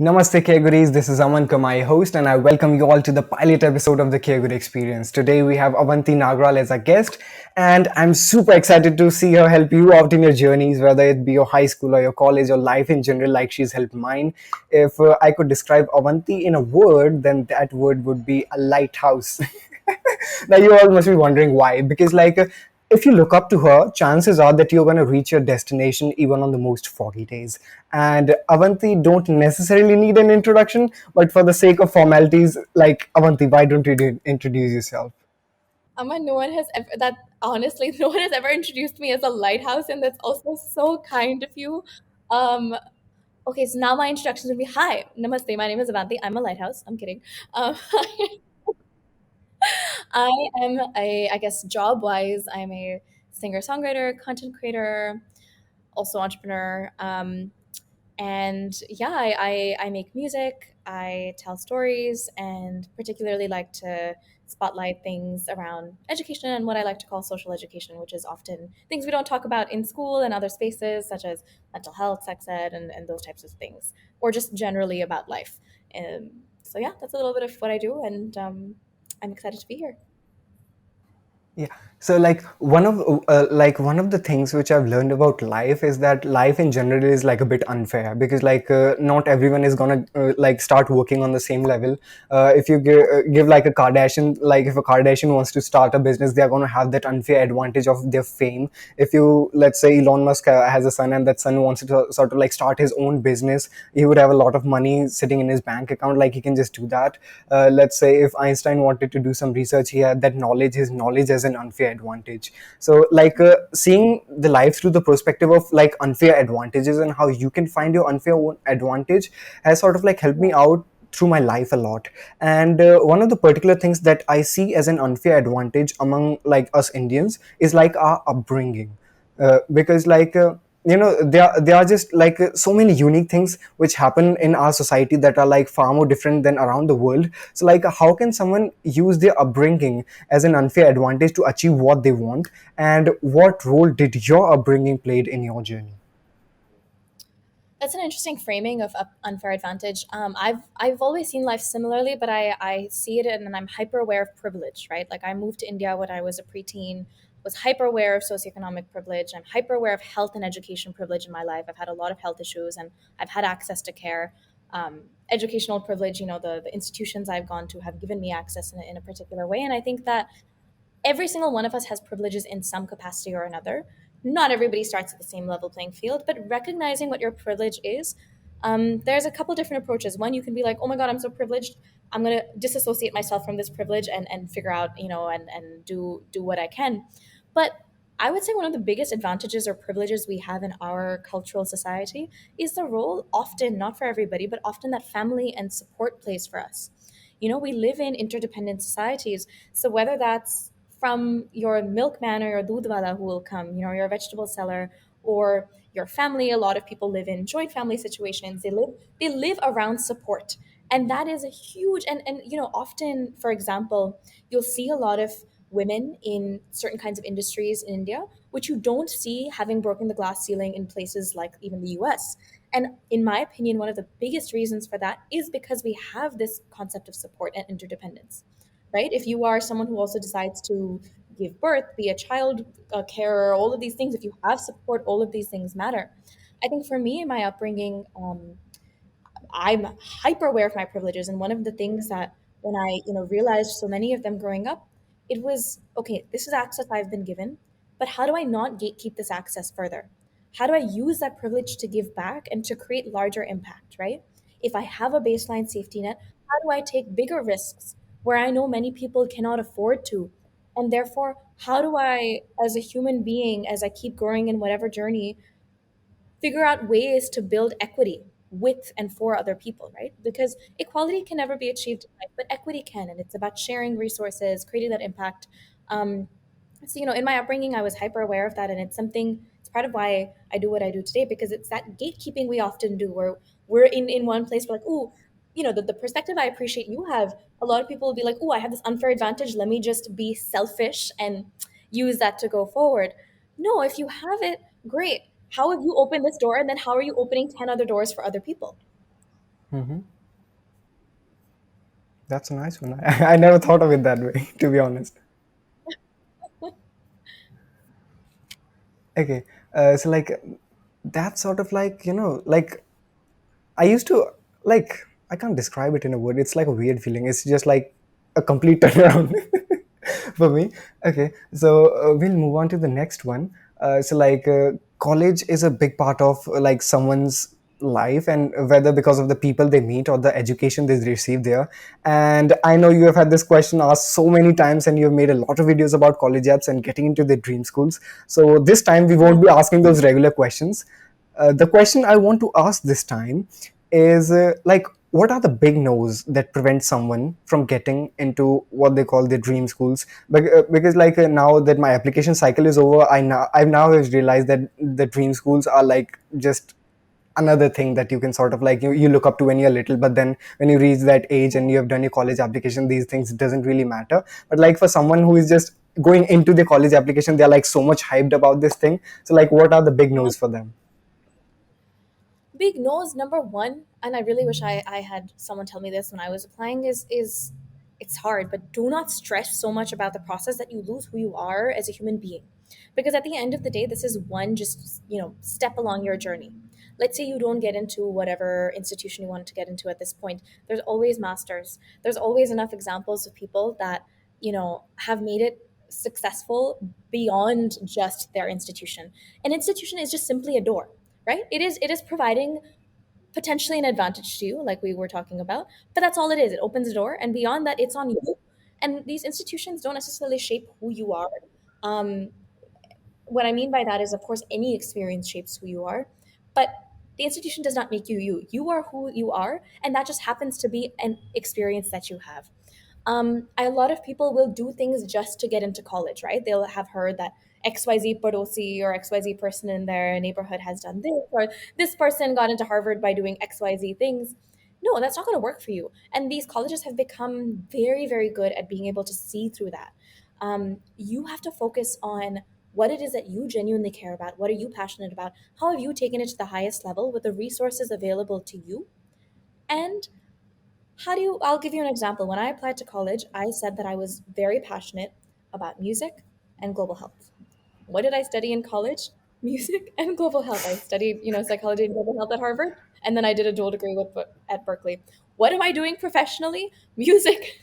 Namaste, Caregoodies. This is Aman Kamai, host, and I welcome you all to the pilot episode of the Caregood Experience. Today we have Avanti Nagral as a guest, and I'm super excited to see her help you out in your journeys, whether it be your high school or your college or life in general, like she's helped mine. If I could describe Avanti in a word, then that word would be a lighthouse. Now you all must be wondering why, because if you look up to her, chances are that you're going to reach your destination even on the most foggy days. And Avanti don't necessarily need an introduction, but for the sake of formalities, like Avanti, why don't you introduce yourself? Aman, no one has ever that honestly, no one has ever introduced me as a lighthouse, and that's also so kind of you. Um, okay, so now my introduction will be hi, namaste. My name is Avanti. I'm a lighthouse. I'm kidding. Um, I am I guess job wise, I'm a singer songwriter, content creator, also entrepreneur. And yeah, I make music, I tell stories, and particularly like to spotlight things around education and what I like to call social education, which is often things we don't talk about in school and other spaces, such as mental health, sex ed, and those types of things, or just generally about life. So yeah, that's a little bit of what I do, and I'm excited to be here. Yeah. So one of the things which I've learned about life is that life in general is like a bit unfair because not everyone is gonna start working on the same level. If you give like a Kardashian, like if a Kardashian wants to start a business, they are gonna have that unfair advantage of their fame. If you, let's say, Elon Musk has a son and that son wants to sort of like start his own business, he would have a lot of money sitting in his bank account, like he can just do that. Let's say if Einstein wanted to do some research, he had that knowledge, his knowledge as an unfair advantage. So seeing the life through the perspective of like unfair advantages and how you can find your unfair advantage has sort of like helped me out through my life a lot. And one of the particular things that I see as an unfair advantage among like us Indians is like our upbringing. Because there are just so many unique things which happen in our society that are like far more different than around the world. So how can someone use their upbringing as an unfair advantage to achieve what they want, and what role did your upbringing played in your journey? That's an interesting framing of unfair advantage. I've always seen life similarly, but I see it and I'm hyper aware of privilege, right? Like I moved to India when I was a preteen, was hyper aware of socioeconomic privilege. I'm hyper aware of health and education privilege in my life. I've had a lot of health issues and I've had access to care. Educational privilege, the institutions I've gone to have given me access in a particular way. And I think that every single one of us has privileges in some capacity or another. Not everybody starts at the same level playing field, but recognizing what your privilege is, there's a couple different approaches. One, you can be like, oh my God, I'm so privileged. I'm going to disassociate myself from this privilege and figure out, and do what I can. But I would say one of the biggest advantages or privileges we have in our cultural society is the role, often, not for everybody, but often that family and support plays for us. We live in interdependent societies. So whether that's from your milkman or your dudwala who will come, your vegetable seller, or your family. A lot of people live in joint family situations. They live around support. And that is a huge and often, for example, you'll see a lot of women in certain kinds of industries in India, which you don't see having broken the glass ceiling in places like even the US. And in my opinion, one of the biggest reasons for that is because we have this concept of support and interdependence, right? If you are someone who also decides to give birth, be a child carer, all of these things, if you have support, all of these things matter. I think for me, in my upbringing, I'm hyper aware of my privileges, and one of the things that when I realized so many of them growing up, it was okay. This is access I've been given, but how do I not gatekeep this access further? How do I use that privilege to give back and to create larger impact? Right? If I have a baseline safety net, how do I take bigger risks where I know many people cannot afford to? And therefore, how do I, as a human being, as I keep growing in whatever journey, figure out ways to build equity with and for other people, right? Because equality can never be achieved in life, but equity can, and it's about sharing resources, creating that impact. Um, so, in my upbringing, I was hyper aware of that, and it's part of why I do what I do today, because it's that gatekeeping we often do, where we're in one place, we're like, ooh, the perspective I appreciate you have. A lot of people will be like, ooh, I have this unfair advantage. Let me just be selfish and use that to go forward. No, if you have it, great. How have you opened this door, and then how are you opening 10 other doors for other people? Hmm. That's a nice one. I never thought of it that way, to be honest. Okay, so like that's sort of like, like I used to, like, I can't describe it in a word. It's like a weird feeling. It's just like a complete turnaround for me. Okay, so we'll move on to the next one. College is a big part of like someone's life, and whether because of the people they meet or the education they receive there. And I know you have had this question asked so many times, and you've made a lot of videos about college apps and getting into the dream schools. So this time we won't be asking those regular questions. The question I want to ask this time is like, what are the big no's that prevent someone from getting into what they call the dream schools? Because like now that my application cycle is over, I've now realized that the dream schools are like just another thing that you can sort of like you look up to when you're little, but then when you reach that age and you have done your college application, these things doesn't really matter. But like for someone who is just going into the college application, they're like so much hyped about this thing. So like, what are the big no's for them? Big nose number one, and I really wish I had someone tell me this when I was applying, is it's hard, but do not stress so much about the process that you lose who you are as a human being. Because at the end of the day, this is one just, step along your journey. Let's say you don't get into whatever institution you wanted to get into at this point. There's always masters. There's always enough examples of people that, have made it successful beyond just their institution. An institution is just simply a door, right? It is providing potentially an advantage to you, like we were talking about, but that's all it is. It opens a door, and beyond that, it's on you. And these institutions don't necessarily shape who you are. Um, what I mean by that is, of course, any experience shapes who you are, but the institution does not make you you. You are who you are, and that just happens to be an experience that you have. A lot of people will do things just to get into college, right? They'll have heard that XYZ Padosi or XYZ person in their neighborhood has done this, or this person got into Harvard by doing XYZ things. No, that's not going to work for you. And these colleges have become very, very good at being able to see through that. You have to focus on what it is that you genuinely care about. What are you passionate about? How have you taken it to the highest level with the resources available to you? And I'll give you an example. When I applied to college, I said that I was very passionate about music and global health. What did I study in college? Music and global health. I studied, psychology and global health at Harvard, and then I did a dual degree at Berkeley. What am I doing professionally? Music.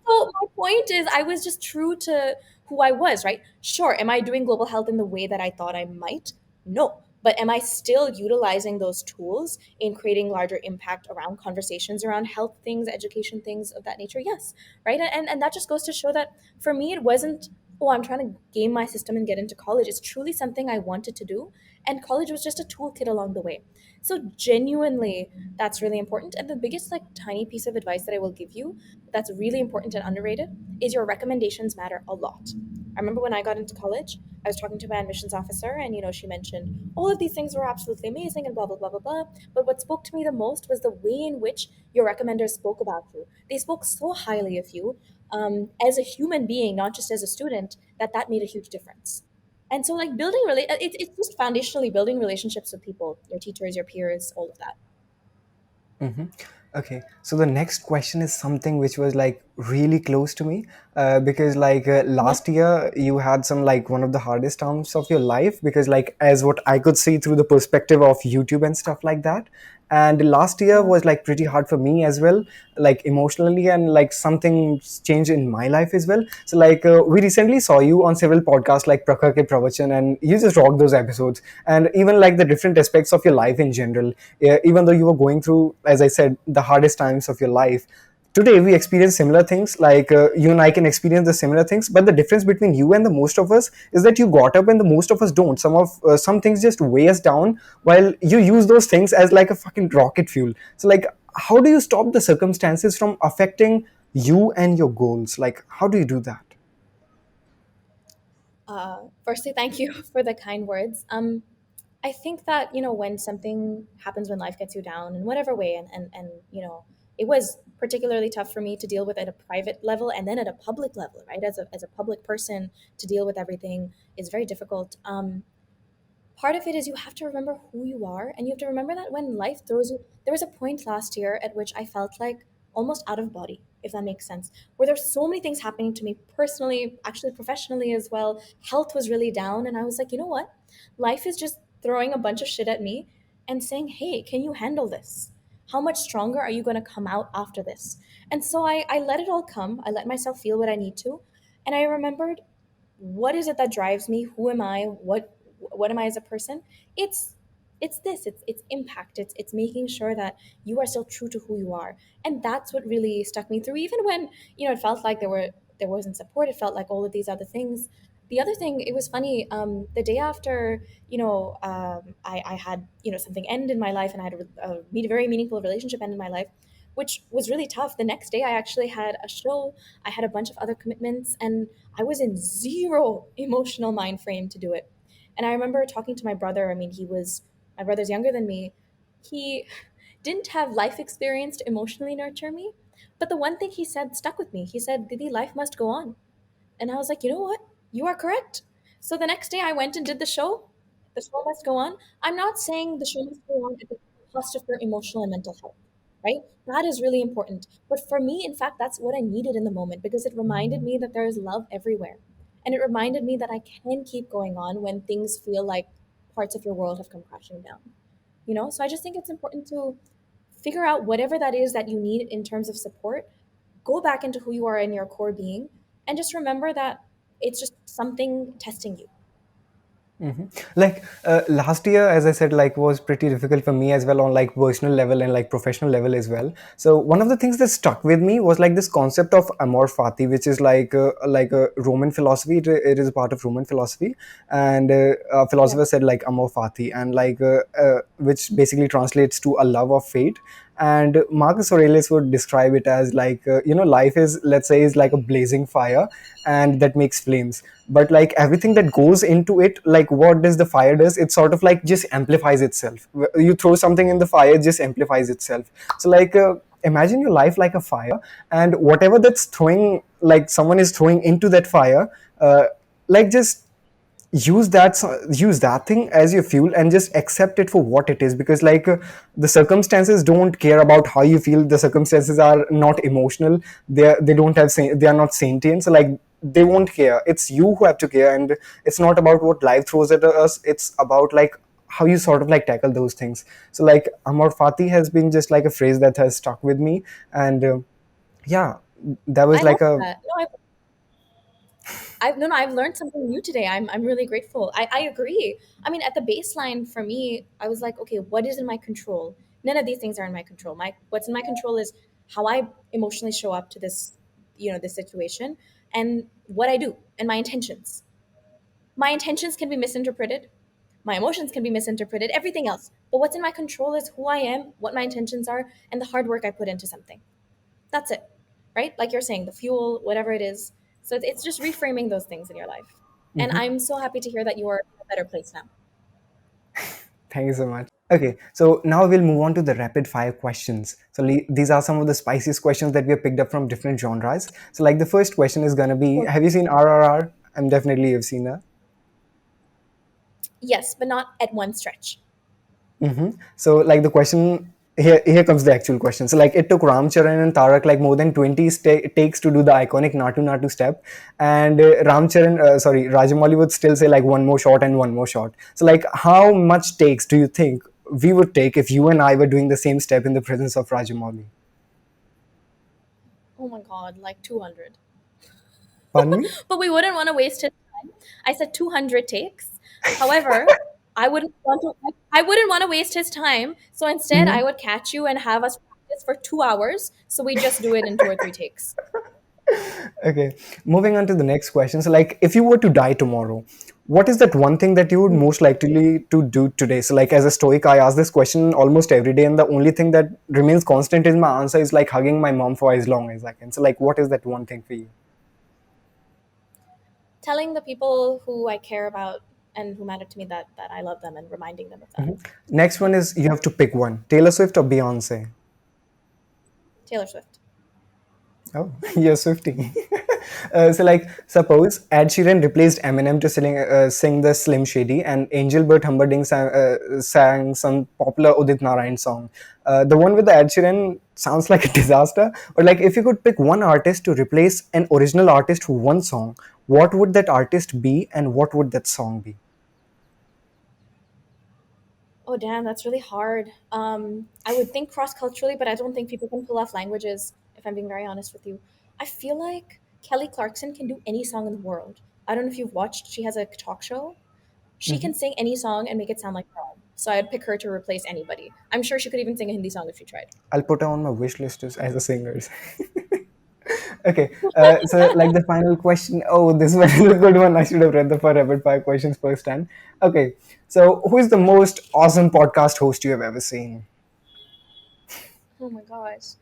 So my point is, I was just true to who I was, right? Sure, am I doing global health in the way that I thought I might? No. But am I still utilizing those tools in creating larger impact around conversations around health things, education things of that nature? Yes, right. And that just goes to show that for me, it wasn't, oh, I'm trying to game my system and get into college. It's truly something I wanted to do, and college was just a toolkit along the way. So genuinely, that's really important. And the biggest like tiny piece of advice that I will give you that's really important and underrated is your recommendations matter a lot. I remember when I got into college, I was talking to my admissions officer, and she mentioned all of these things were absolutely amazing and blah blah blah blah blah. But what spoke to me the most was the way in which your recommenders spoke about you. They spoke so highly of you as a human being, not just as a student. That made a huge difference. And so, like it's just foundationally building relationships with people, your teachers, your peers, all of that. Hmm. Okay, so the next question is something which was like really close to me, because like Mhm. last year you had some like one of the hardest times of your life, because like as what I could see through the perspective of YouTube and stuff like that. And last year Yeah. was like pretty hard for me as well, like emotionally, and like something changed in my life as well. So like we recently saw you on several podcasts like Prakhar ke Pravachan, and you just rocked those episodes. And even like the different aspects of your life in general, even though you were going through, as I said, the hardest times of your life, today we experience similar things. Like you and I can experience the similar things, but the difference between you and the most of us is that you got up and the most of us don't. Some things just weigh us down, while you use those things as like a fucking rocket fuel. So like, how do you stop the circumstances from affecting you and your goals? Like, how do you do that? Firstly, thank you for the kind words. I think that when something happens, when life gets you down in whatever way, and it was particularly tough for me to deal with at a private level and then at a public level, right? As a public person, to deal with everything is very difficult. part of it is you have to remember who you are, and you have to remember that when life throws you, there was a point last year at which I felt like almost out of body, if that makes sense, where there's so many things happening to me personally, actually professionally as well. Health was really down, and I was like, you know what, life is just throwing a bunch of shit at me and saying, hey, can you handle this? How much stronger are you going to come out after this? And so I let it all come. I let myself feel what I need to. And I remembered, what is it that drives me? Who am I? What am I as a person? it's it's this, it's impact, it's making sure that you are still true to who you are. And that's what really stuck me through, even when, it felt like there wasn't support, it felt like all of these other things. The other thing, it was funny, the day after, I had, something end in my life, and I had very meaningful relationship end in my life, which was really tough. The next day I actually had a show, I had a bunch of other commitments, and I was in zero emotional mind frame to do it. And I remember talking to my brother. I mean, my brother's younger than me. He didn't have life experience to emotionally nurture me. But the one thing he said stuck with me. He said, Didi, life must go on. And I was like, you know what? You are correct. So the next day I went and did the show. The show must go on. I'm not saying the show must go on at the cost of your emotional and mental health, right? That is really important. But for me, in fact, that's what I needed in the moment, because it reminded me that there is love everywhere. And it reminded me that I can keep going on when things feel like parts of your world have come crashing down. So I just think it's important to figure out whatever that is that you need in terms of support, go back into who you are in your core being, and just remember that it's just something testing you. Like last year, as I said, like was pretty difficult for me as well on like personal level and like professional level as well. So one of the things that stuck with me was like this concept of amor fati, which is like a Roman philosophy. It is a part of Roman philosophy, and a Yeah, philosopher said like amor fati, and which basically translates to a love of fate. And Marcus Aurelius would describe it as like life is, let's say, is like a blazing fire, and that makes flames. But like everything that goes into it, like what does the fire does, it sort of like just amplifies itself. You throw something in the fire, it just amplifies itself. So like imagine your life like a fire, and whatever that's throwing, like someone is throwing into that fire, like just use that thing as your fuel and just accept it for what it is. Because like the circumstances don't care about how you feel. The circumstances are not emotional. They don't have they are not sentient. So like they won't care. It's you who have to care. And it's not about what life throws at us, it's about like how you sort of like tackle those things. So like amor fati has been just like a phrase that has stuck with me. And yeah, that was I love like a that. No, I've no, no, I've learned something new today. I'm really grateful. I agree. I mean, at the baseline for me, I was like, okay, what is in my control? None of these things are in my control. What's in my control is how I emotionally show up to this, this situation, and what I do, and my intentions. My intentions can be misinterpreted. My emotions can be misinterpreted, everything else. But what's in my control is who I am, what my intentions are, and the hard work I put into something. That's it, right? Like you're saying, the fuel, whatever it is. So it's just reframing those things in your life. And Mhm. I'm so happy to hear that you are in a better place now. Thank you so much. Okay, so now we'll move on to the rapid fire questions. So these are some of the spiciest questions that we have picked up from different genres. So like the first question is gonna be, Cool. have you seen RRR? I'm definitely you've seen that. Yes, but not at one stretch. So like the question here comes the actual question. So like it took Ram Charan and Tarak like more than 20 takes to do the iconic Natu Natu step, and Rajamouli would still say like one more shot and one more shot. So like how much takes do you think we would take if you and I were doing the same step in the presence of Rajamouli? Oh my God, like 200. Pardon me? But we wouldn't want to waste his time. I said 200 takes. However, I wouldn't want to waste his time. So instead, I would catch you and have us practice for 2 hours. So we just do it in two or three takes. Okay, moving on to the next question. So, like, if you were to die tomorrow, what is that one thing that you would most likely to do today? So, like, as a stoic, I ask this question almost every day, and the only thing that remains constant in my answer is like hugging my mom for as long as I can. So, like, what is that one thing for you? Telling the people who I care about and who matter to me that I love them, and reminding them of that. Next one is you have to pick one: Taylor Swift or Beyonce. Taylor Swift. Oh, you're Swifty. So, like, suppose Ed Sheeran replaced Eminem to sing the Slim Shady, and Angel Bird Humperdinck sang some popular Udit Narayan song. The one with the Ed Sheeran sounds like a disaster. But like, if you could pick one artist to replace an original artist for one song, what would that artist be, and what would that song be? Oh damn, that's really hard. I would think cross culturally, but I don't think people can pull off languages. If I'm being very honest with you, I feel like Kelly Clarkson can do any song in the world. I don't know if you've watched. She has a talk show. She Mhm. can sing any song and make it sound like her own. So I'd pick her to replace anybody. I'm sure she could even sing a Hindi song if she tried. I'll put her on my wish list as a singer. Okay, so like the final question. Oh, this one is a good one. I should have read the for rapid fire questions first time. Okay, so who is the most awesome podcast host you have ever seen? Oh my gosh.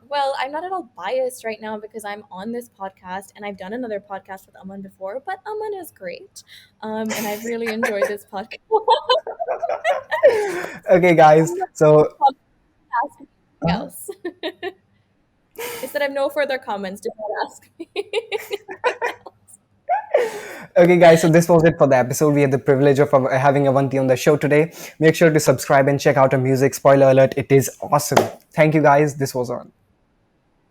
Well, I'm not at all biased right now because I'm on this podcast and I've done another podcast with Aman before, but Aman is great. And I've really enjoyed this podcast. Okay, guys. So, Ask me anything else. Instead of no further comments, do not ask me. okay, guys. So this was it for the episode. We had the privilege of having Avanti on the show today. Make sure to subscribe and check out her music. Spoiler alert: it is awesome. Thank you, guys. This was on.